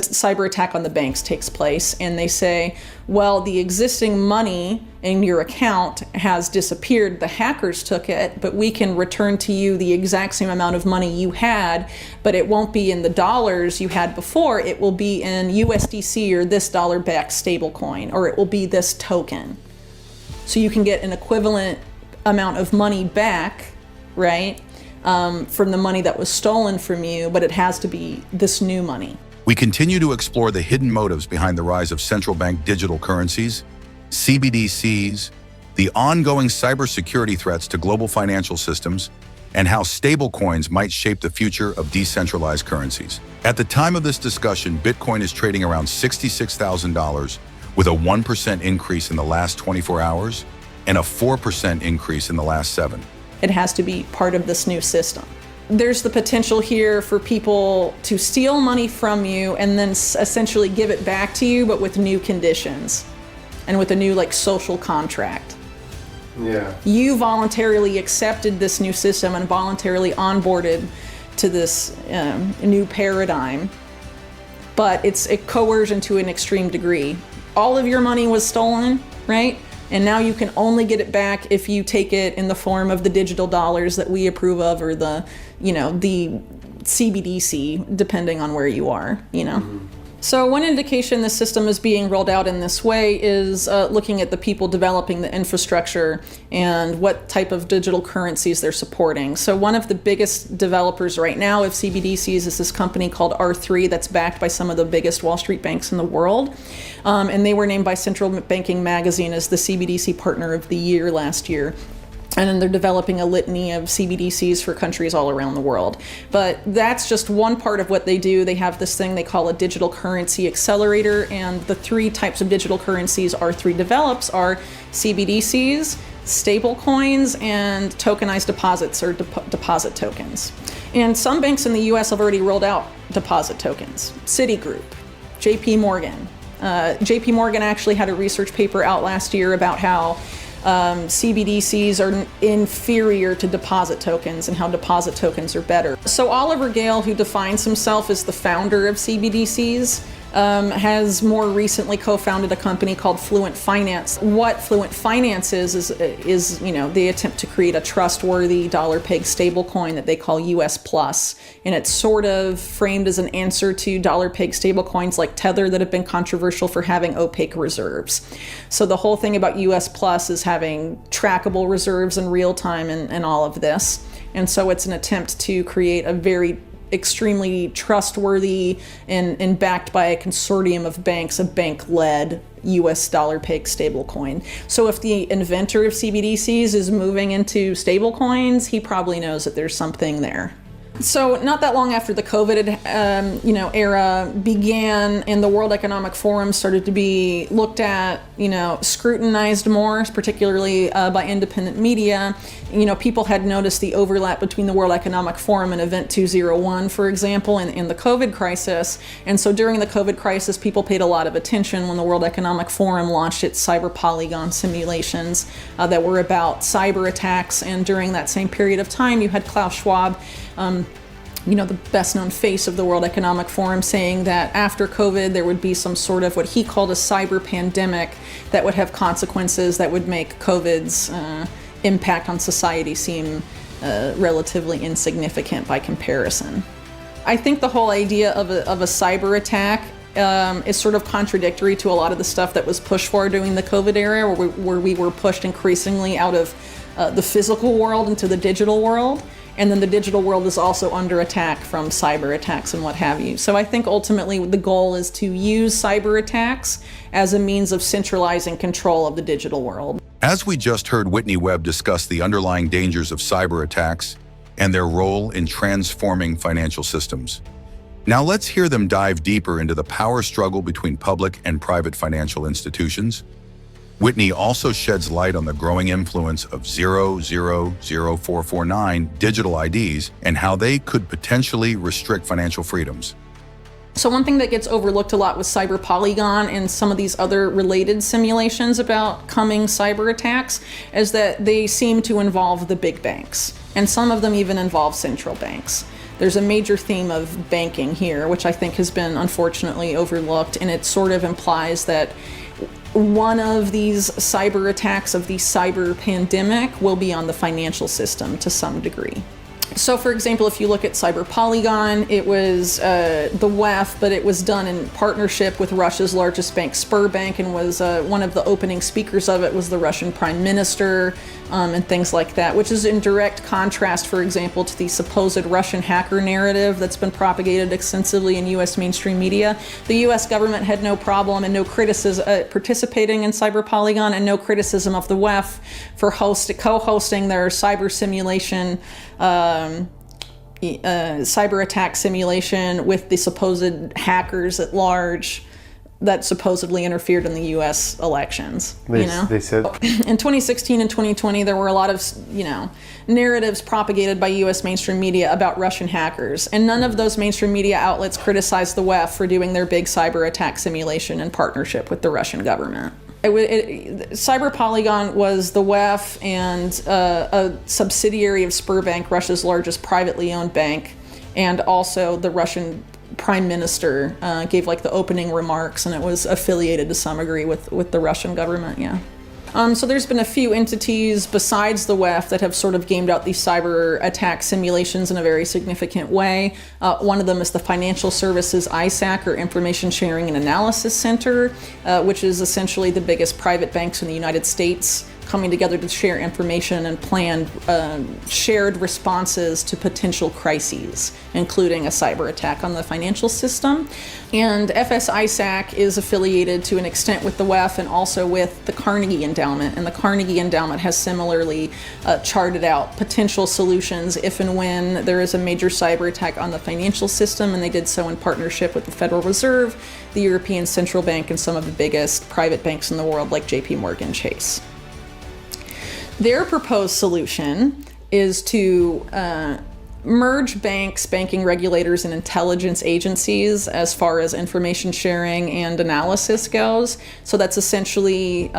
cyber attack on the banks takes place, and they say, well, the existing money in your account has disappeared. The hackers took it, but we can return to you the exact same amount of money you had, but it won't be in the dollars you had before. It will be in USDC or this dollar-backed stablecoin, or it will be this token. So you can get an equivalent amount of money back, right, from the money that was stolen from you, but it has to be this new money. We continue to explore the hidden motives behind the rise of central bank digital currencies, CBDCs, the ongoing cybersecurity threats to global financial systems, and how stablecoins might shape the future of decentralized currencies. At the time of this discussion, Bitcoin is trading around $66,000 with a 1% increase in the last 24 hours and a 4% increase in the last 7. It has to be part of this new system. There's the potential here for people to steal money from you and then essentially give it back to you, but with new conditions and with a new social contract. Yeah. You voluntarily accepted this new system and voluntarily onboarded to this new paradigm, but it's a coercion to an extreme degree. All of your money was stolen, right? And now you can only get it back if you take it in the form of the digital dollars that we approve of, or the CBDC, depending on where you are, Mm-hmm. So one indication this system is being rolled out in this way is looking at the people developing the infrastructure and what type of digital currencies they're supporting. So one of the biggest developers right now of CBDCs is this company called R3 that's backed by some of the biggest Wall Street banks in the world. And they were named by Central Banking Magazine as the CBDC Partner of the Year last year. And then they're developing a litany of CBDCs for countries all around the world. But that's just one part of what they do. They have this thing they call a digital currency accelerator, and the 3 types of digital currencies R3 develops are CBDCs, stablecoins, and tokenized deposits, or deposit tokens. And some banks in the US have already rolled out deposit tokens. Citigroup, JP Morgan. JP Morgan actually had a research paper out last year about how CBDCs are inferior to deposit tokens and how deposit tokens are better. So Oliver Gale, who defines himself as the founder of CBDCs, has more recently co-founded a company called Fluent Finance. What Fluent Finance is they attempt to create a trustworthy dollar-pegged stablecoin that they call US Plus, and it's sort of framed as an answer to dollar-pegged stablecoins like Tether that have been controversial for having opaque reserves. So the whole thing about US Plus is having trackable reserves in real time and all of this, and so it's an attempt to create a very extremely trustworthy and backed by a consortium of banks, a bank-led US dollar-pegged stablecoin. So if the inventor of CBDCs is moving into stablecoins, he probably knows that there's something there. So not that long after the COVID era began and the World Economic Forum started to be looked at, scrutinized more, particularly by independent media, people had noticed the overlap between the World Economic Forum and Event 201, for example, in the COVID crisis. And so during the COVID crisis, people paid a lot of attention when the World Economic Forum launched its cyber polygon simulations that were about cyber attacks. And during that same period of time, you had Klaus Schwab, the best-known face of the World Economic Forum, saying that after COVID, there would be some sort of what he called a cyber pandemic that would have consequences that would make COVID's impact on society seem relatively insignificant by comparison. I think the whole idea of a cyber attack is sort of contradictory to a lot of the stuff that was pushed for during the COVID era, where we were pushed increasingly out of the physical world into the digital world. And then the digital world is also under attack from cyber attacks and what have you. So I think ultimately the goal is to use cyber attacks as a means of centralizing control of the digital world. As we just heard Whitney Webb discuss the underlying dangers of cyber attacks and their role in transforming financial systems. Now let's hear them dive deeper into the power struggle between public and private financial institutions. Whitney also sheds light on the growing influence of 000449 digital IDs and how they could potentially restrict financial freedoms. So one thing that gets overlooked a lot with Cyber Polygon and some of these other related simulations about coming cyber attacks is that they seem to involve the big banks, and some of them even involve central banks. there's a major theme of banking here, which I think has been unfortunately overlooked, and it sort of implies that one of these cyber attacks of the cyber pandemic will be on the financial system to some degree. So for example, if you look at Cyber Polygon, it was the WEF, but it was done in partnership with Russia's largest bank, Sberbank, and was one of the opening speakers of it was the Russian Prime Minister, and things like that, which is in direct contrast, for example, to the supposed Russian hacker narrative that's been propagated extensively in U.S. mainstream media. The U.S. government had no problem and no criticism participating in Cyber Polygon, and no criticism of the WEF for co-hosting their cyber simulation cyber attack simulation with the supposed hackers at large that supposedly interfered in the U.S. elections. They said in 2016 and 2020 there were a lot of narratives propagated by U.S. mainstream media about Russian hackers, and none of those mainstream media outlets criticized the WEF for doing their big cyber attack simulation in partnership with the Russian government. Cyber Polygon was the WEF and a subsidiary of Sberbank, Russia's largest privately owned bank, and also the Russian Prime Minister gave like the opening remarks, and it was affiliated to some degree with the Russian government, yeah. So there's been a few entities besides the WEF that have sort of gamed out these cyber attack simulations in a very significant way. One of them is the Financial Services ISAC, or Information Sharing and Analysis Center, which is essentially the biggest private banks in the United States coming together to share information and plan shared responses to potential crises, including a cyber attack on the financial system. And FS-ISAC is affiliated to an extent with the WEF and also with the Carnegie Endowment. And the Carnegie Endowment has similarly charted out potential solutions if and when there is a major cyber attack on the financial system, and they did so in partnership with the Federal Reserve, the European Central Bank, and some of the biggest private banks in the world like JP Morgan Chase. Their proposed solution is to merge banks, banking regulators, and intelligence agencies as far as information sharing and analysis goes. So that's essentially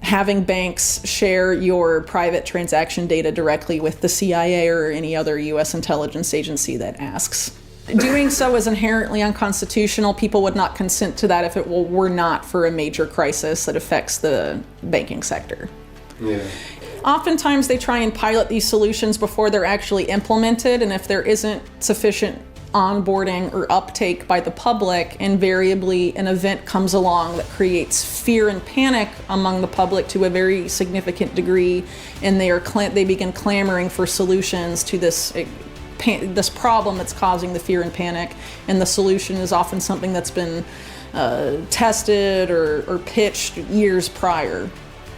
having banks share your private transaction data directly with the CIA or any other U.S. intelligence agency that asks. Doing so is inherently unconstitutional. People would not consent to that if it were not for a major crisis that affects the banking sector. Yeah. Oftentimes they try and pilot these solutions before they're actually implemented, and if there isn't sufficient onboarding or uptake by the public, invariably an event comes along that creates fear and panic among the public to a very significant degree, and they begin clamoring for solutions to this problem that's causing the fear and panic, and the solution is often something that's been tested or pitched years prior.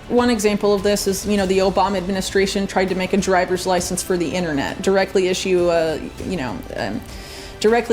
One example of this is, the Obama administration tried to make a driver's license for the internet, directly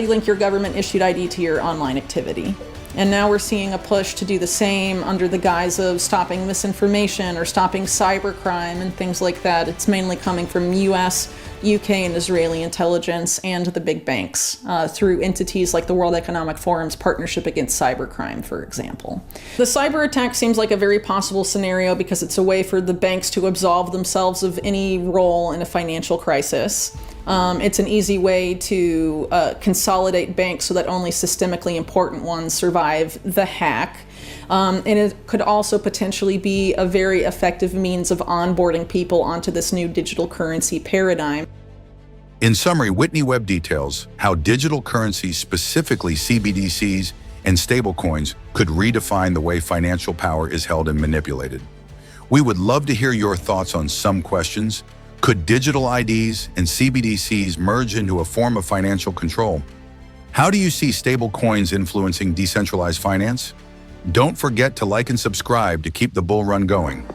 link your government issued ID to your online activity. And now we're seeing a push to do the same under the guise of stopping misinformation or stopping cybercrime and things like that. It's mainly coming from US, UK, and Israeli intelligence and the big banks through entities like the World Economic Forum's Partnership Against Cybercrime, for example. The cyber attack seems like a very possible scenario because it's a way for the banks to absolve themselves of any role in a financial crisis. It's an easy way to consolidate banks so that only systemically important ones survive the hack. And it could also potentially be a very effective means of onboarding people onto this new digital currency paradigm. In summary, Whitney Webb details how digital currencies, specifically CBDCs and stablecoins, could redefine the way financial power is held and manipulated. We would love to hear your thoughts on some questions. Could digital IDs and CBDCs merge into a form of financial control? How do you see stablecoins influencing decentralized finance? Don't forget to like and subscribe to keep the bull run going.